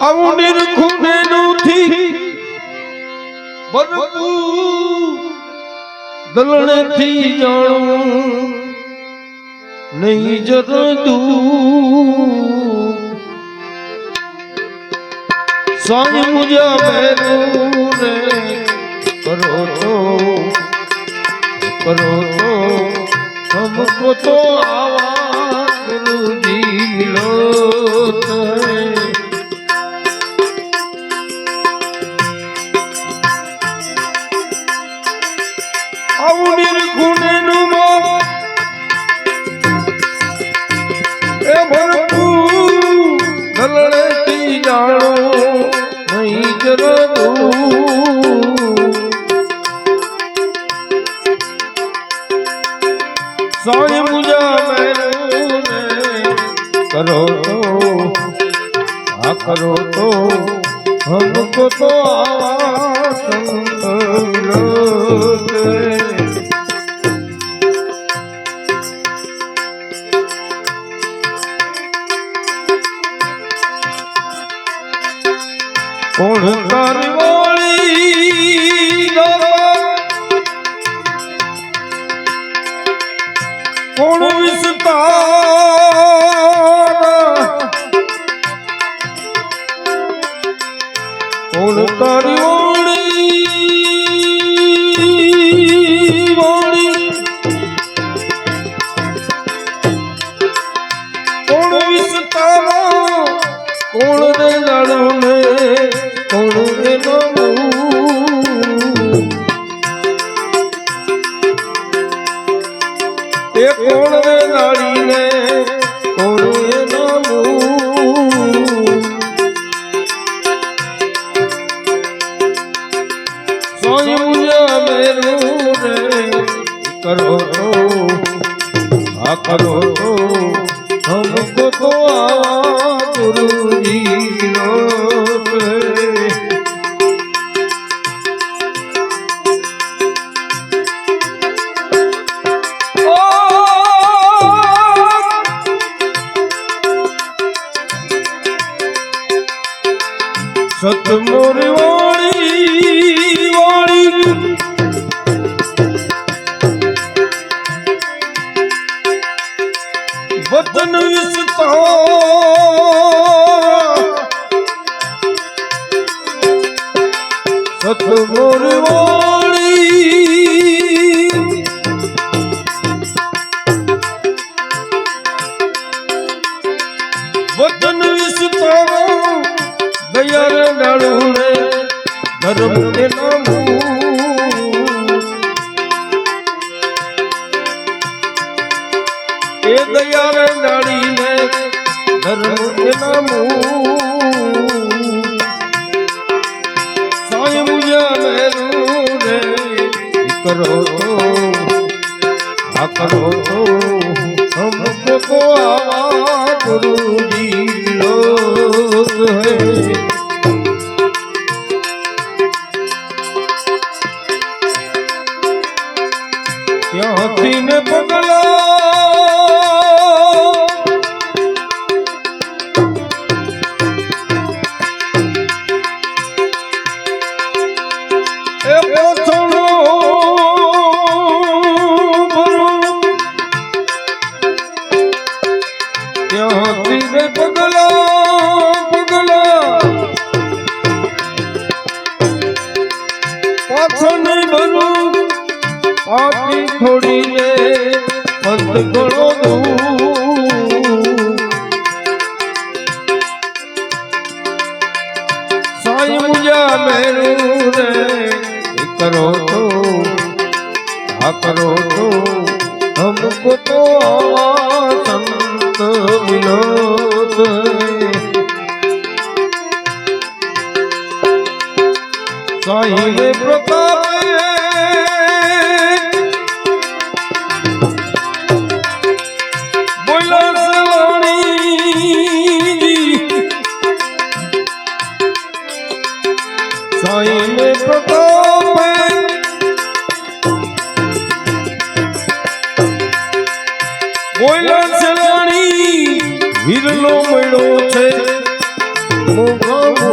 આવું નિરખું નથી ભરપૂર દલણેથી જાણું નહીં જરદું સાંઈ મુજા બેરું રે કરો તો हमको तो आवाज गुरुजी मिलो अवनीर गुणे नुमो ए भरपूर गलड़े की जानो नहीं जरदू साईं मुझा मैनू करो तो करो तो हमको तो कौन तारी बोली कौन विस्तार कौन तारी ओली कौन विस्तार कौन रे लाड़ू ने कौन रे नामू ए कौन रे नाड़ी ने कौन रे नामू साईं मुझा मेरू रे करो तो करो तो हमको तो गुरुजी लो सतमोर वाणी वाणी वतन विस्तार सतमोर वाणी वतन विस्तार दया रे डालू रे धर्म के नामू ए दया रे डाली ने धर्म के नामू साईं मुझा मेरू रे करो तो हमको तो आवाज गुरुजी लो है यहाँ तीन पगला यहाँ तीन पगला पगला पाछो नहीं बनू आपकी थोड़ी ने पंत करो दू साईं मुझा मेरू रे करो तो हमको तो संत मिलो साईं रे प्रताप साईं में प्रताप બોયલા ચલાણી હિરલો મળ્યો છે મોગા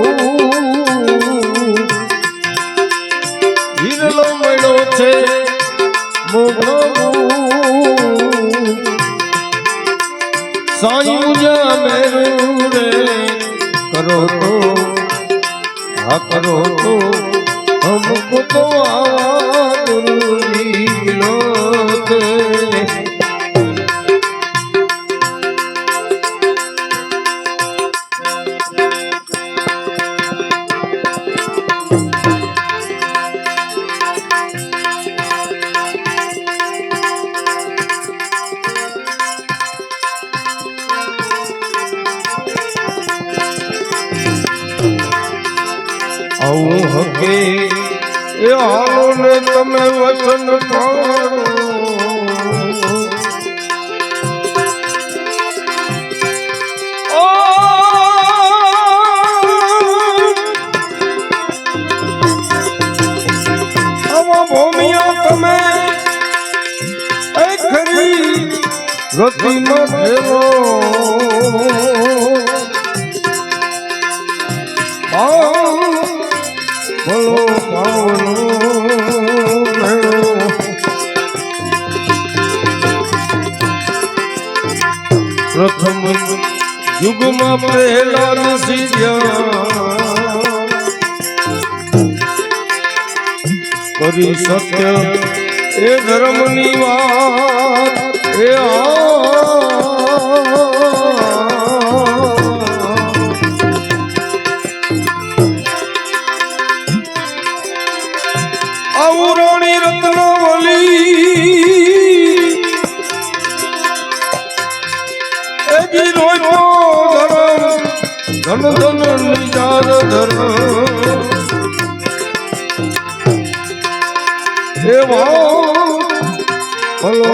કરો તો હા કરો તો हमको तो गुरुजी मिलोगे આવું હકે એ હાલો ને તમે વચન પાડો આવા ભૂમિયા તમે એ ખરી રતિમાં ઠેલો બોલો પાવનો મેળો પ્રથમ યુગમાં પહેલા કરી સત્ય એ ધર્મની વાત એ રાણી રત્નાવલી એજી રોજો ધર્મ ધન ધન નિજાર ધર્મ એવા ભલો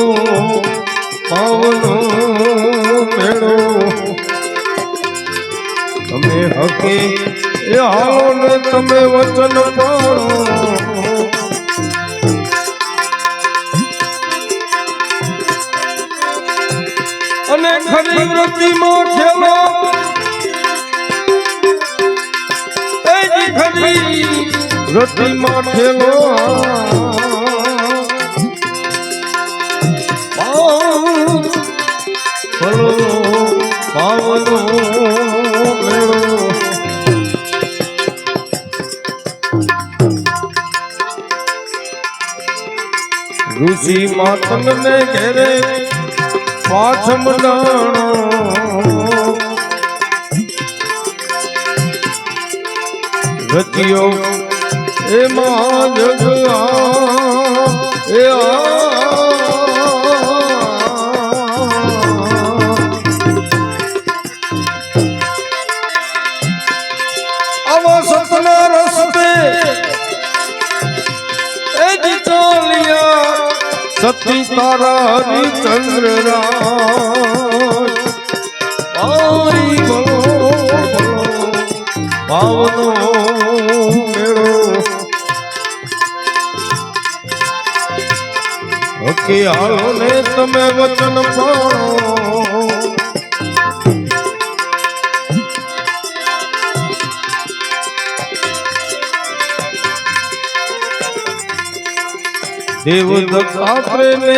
પાવનો મેળો તમે હકે એ હાલો ને તમે વચન પાડો અને ખરી વૃત્તિમાં ઠેલો એજી ખરી વૃત્તિમાં ઠેલો ભલો પાવનો મેળો ઋષિ માતન ને ઘેરે પાછમ દાણો રતિયો એમાં જગ એ આવા સપના રસ્તે એ જીતોલિયા સતી તારા હરિચંદ્ર રાજ ભાઈ ભલો ભાવનો મેળો હકે હાલો ને તમે વચન પાડો દેવ દત્તાત્રે ને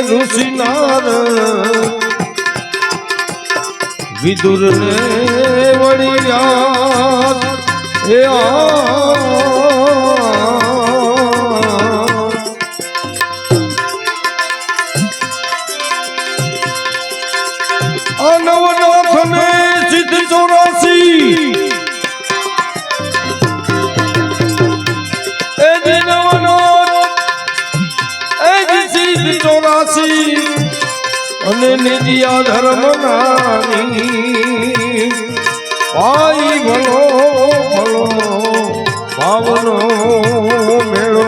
ઋષિ નારદ વિદુર ને વળી યાદ એ નવનાથ ને સિદ્ધ 84 અને નિજિયા ધર્મ નાની ભાઈ ભલો ભલો ભાવનો મેળો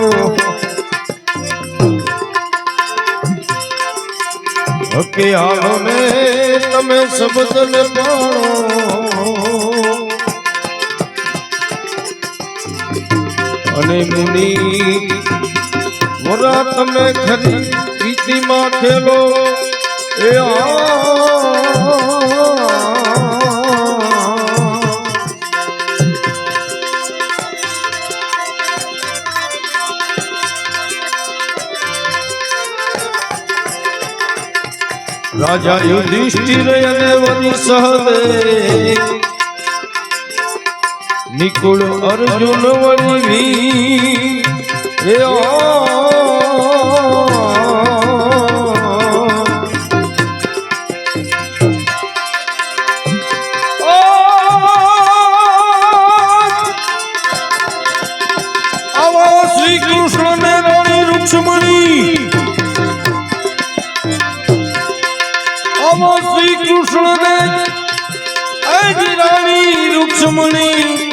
હકે હાલો ને તમે શબ્દ ને પાણો અને મુનિ મોરા તમે ખરી પ્રીતિમાં ખેલો એ રાજા યુધિષ્ઠિર અને વની સહદેવ નિકુળ અર્જુન વળી એ શ્રી કૃષ્ણ ને રાણી રૂક્ષ્મણી શ્રી કૃષ્ણ ને રાણી રૂક્ષ્મણી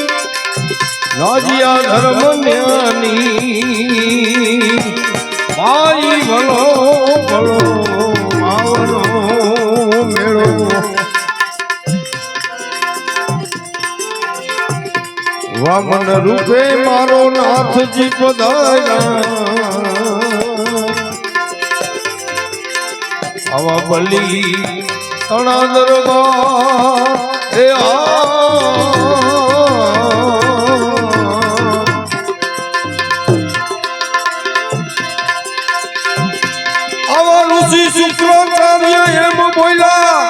રાજીયા ધર્મ જ્ઞાની ભાઈ ભલો ભલો આવનો મેળો વામન રૂપે મારો નાથજી પધાર્યા આવા બલી તણા દરબાર એ આવા ઋષિ શુક્રાચાર્ય એમ બોલ્યા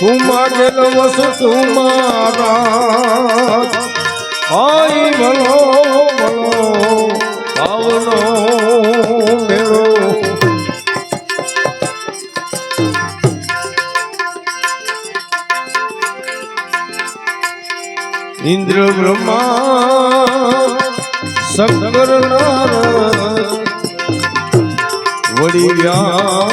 તુમાર વસ તુમારા ભાઈ ભલો ભલો ભાવનો મેળો ઇન્દ્ર બ્રહ્મા શંકર નારદ વળી વ્યાસ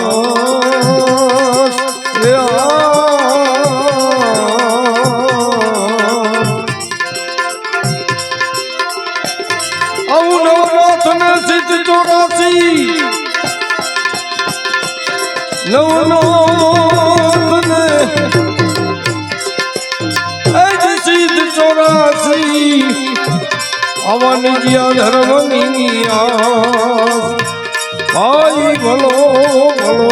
અવન જ્યા ધર્મની ભાઈ ભલો ભલો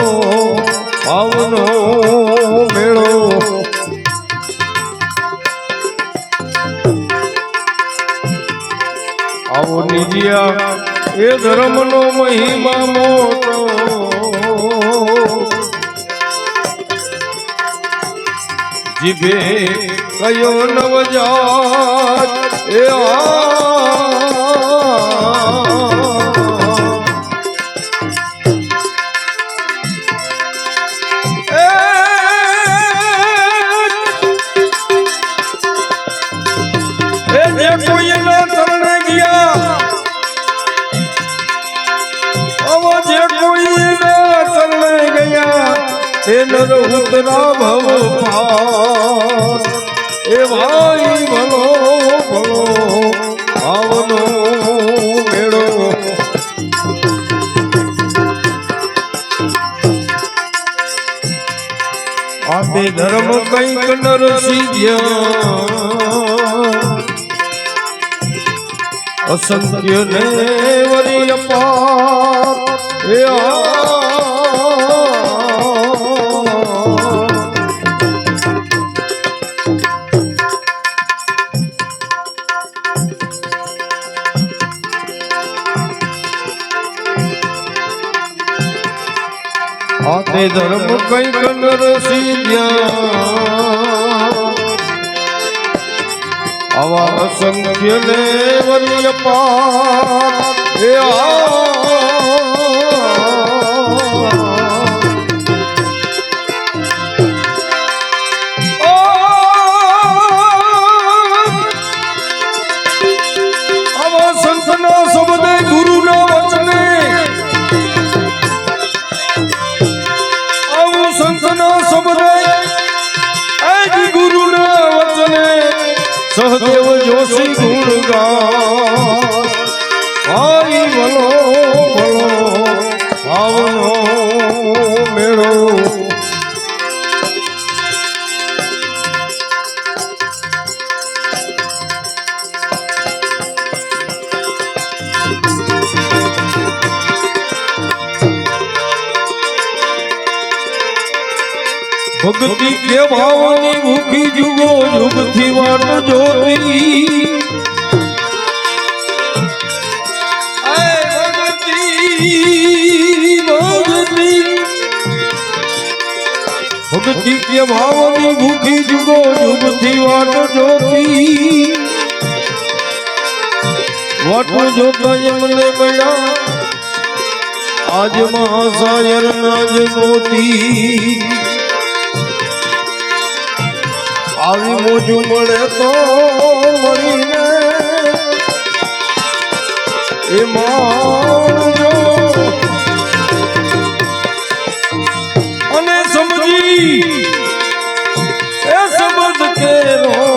ભાવનો મેળો આવો નિજિયા એ ધર્મનો મહિમા મોટો જીભે કયો નવજાત એ નર ઉતરા ભવ પાર એ ભાઈ ભલો ભલો ભાવનો મેળો આપે ધર્મ કઈક નર સિદ્ધ્યા અસંખ્ય ને વરી અપાર એ આતે ધર્મ કઈક નર સિદ્ધ્યા આવા અસંખ્ય ને વરી અપાર એ આવા સંતના શબ્દે ગુરુના વચને સંતના શબ્દે ગુરુના વચને સહદેવ જોશી ગુણ ગાય ભાઈ ભલો ભલો ભાવનો મેળો ભક્તિ કે ભાવની ભૂખી જુગો જુગથી વાટ જોતી ભક્તિ કે ભાવની ભૂખી જુગો જુગથી વાટ જોતી વાટ જોતા એમને મળ્યા આજ મહાસાયર નાજ મોતી આવી મોજું મળે તો મળીને એ માણજો અને સમજી એ શબ્દ કેરો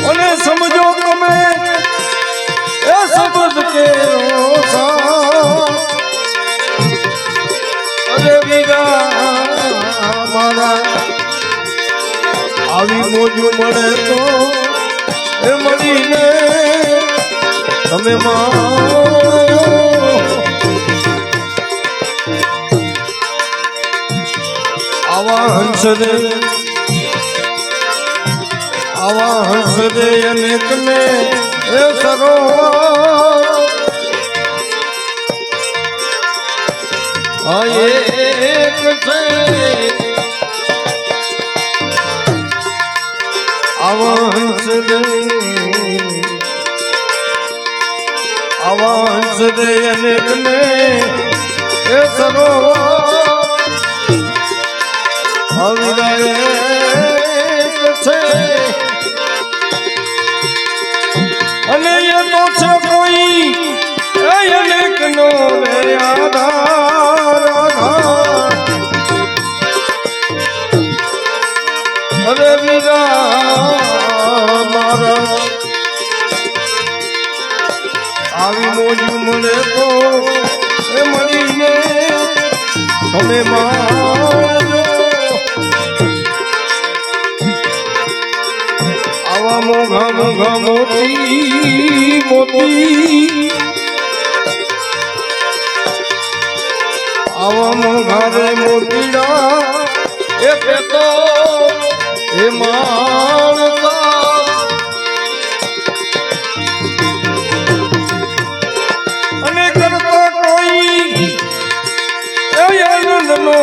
અને સમજો તમે એ શબ્દ કેરો અરે વીરા મારા આવી મોજું મળે તો એ મળીને તમે આવા હંસરે અનેક ને એ સરોવર એક છે આવા હંસરે અનેક ને એ સરોવર છે અને એ તો છે કોઈ અનેક નો આધાર અરે વીરા મારા આવી મોજું મળે તો એ મળીને તમે માણજો આવા મોઘા મોઘા મોતી મોતી આવા મોઘા રે મોતીડા એ પેતો એ માણતા અને કરતા કોઈ એ આનંદ નો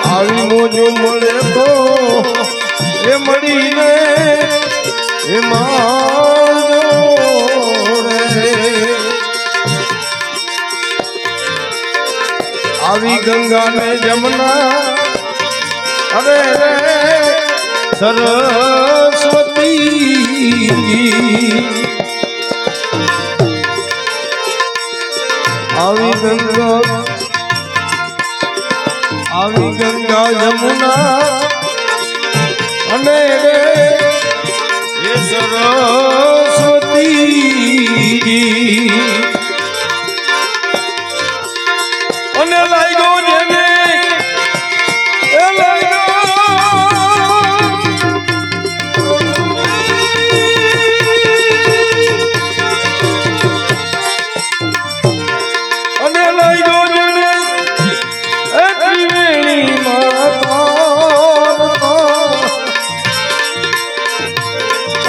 આવી મોજું મળે તો એ મળીને એ આવી ગંગા ને જમના અરે સરસ્વતી આવી ગંગા જમુના અને એ સરસ્વતી અને લાગ્યો જેને એ અને લાગ્યો જેને એ ત્રિવેણી માતા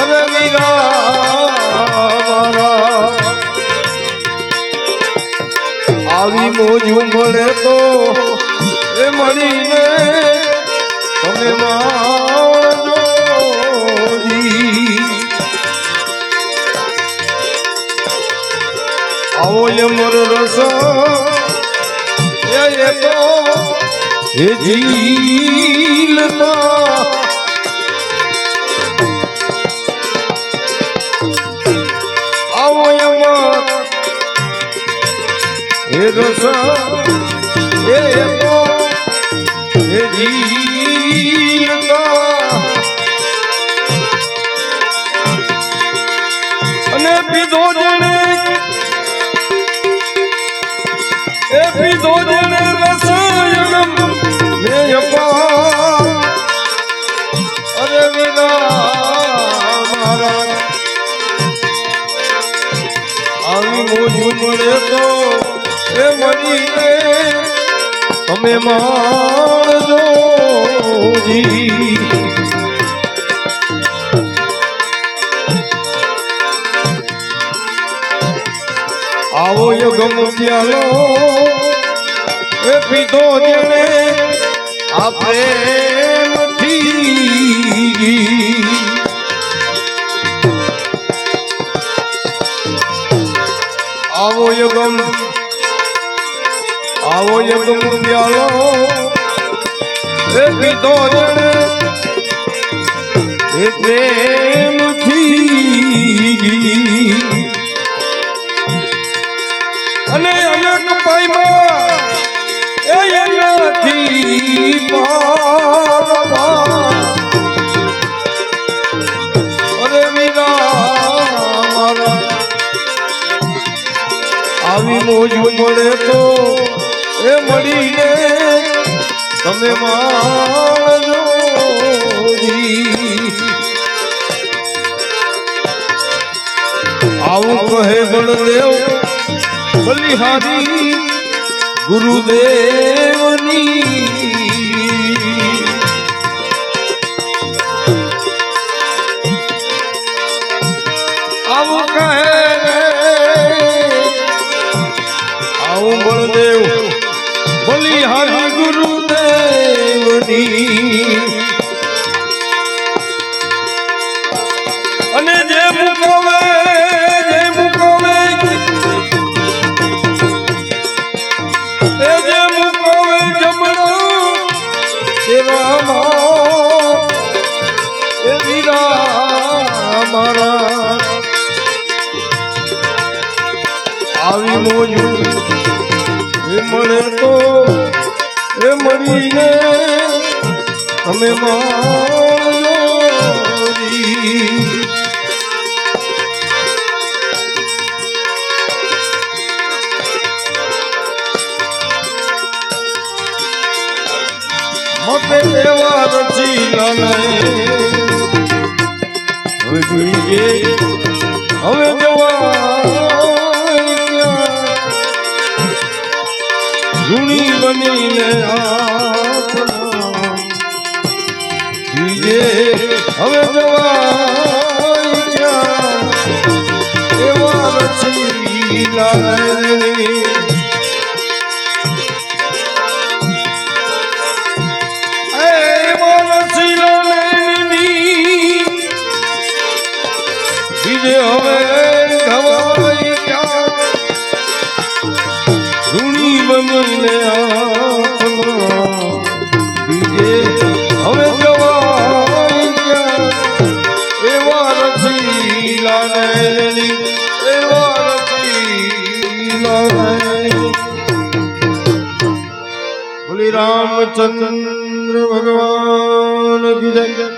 અરે વીરા આવી મોજું મળે તો એ મળીને તમે માણજો આવો અમર રસ એ તો એ ઝીલતા આવો અમર એ રસ એ તો એ ઝીલતા અને પીધો જણે એ પીધો જણે રસાયણમ ને અપા અરે વીરા મારા આવી મોજું મળે તો એ મળીને તમે માણજો જી આવો યુગમ પ્યાલો એ પીધો જેને આ પ્રેમથી આવો યુગમ પ્યાલો એ પીધો જેને એ પ્રેમથી અને અનેક પાઈમાં એ એનાથી પાર અરે મીરા મારા આવી મોજ મળે તો એ મળીને તમે માણજો આવું કહે ગણદેવ બલિહારી ગુરુદેવની આવું કહે આવું બળદેવ બલિહારી ગુરુદેવની અને જે મુકવે આવી મોજું એ મળે તો એ મળીને અમે મતે એવા રચીલા હવે જોઈએ હવે જવા ઋણી બનીને બીજે હવે જવાય ક્યાં એવા રચીલા બીજે હવે ઘવાય ક્યાં ઋણી બનીને બીજે હવે જવાય ક્યાં એવા રચીલા એવા રચીલા બોલી રામચંદ્ર ભગવાન કી જય।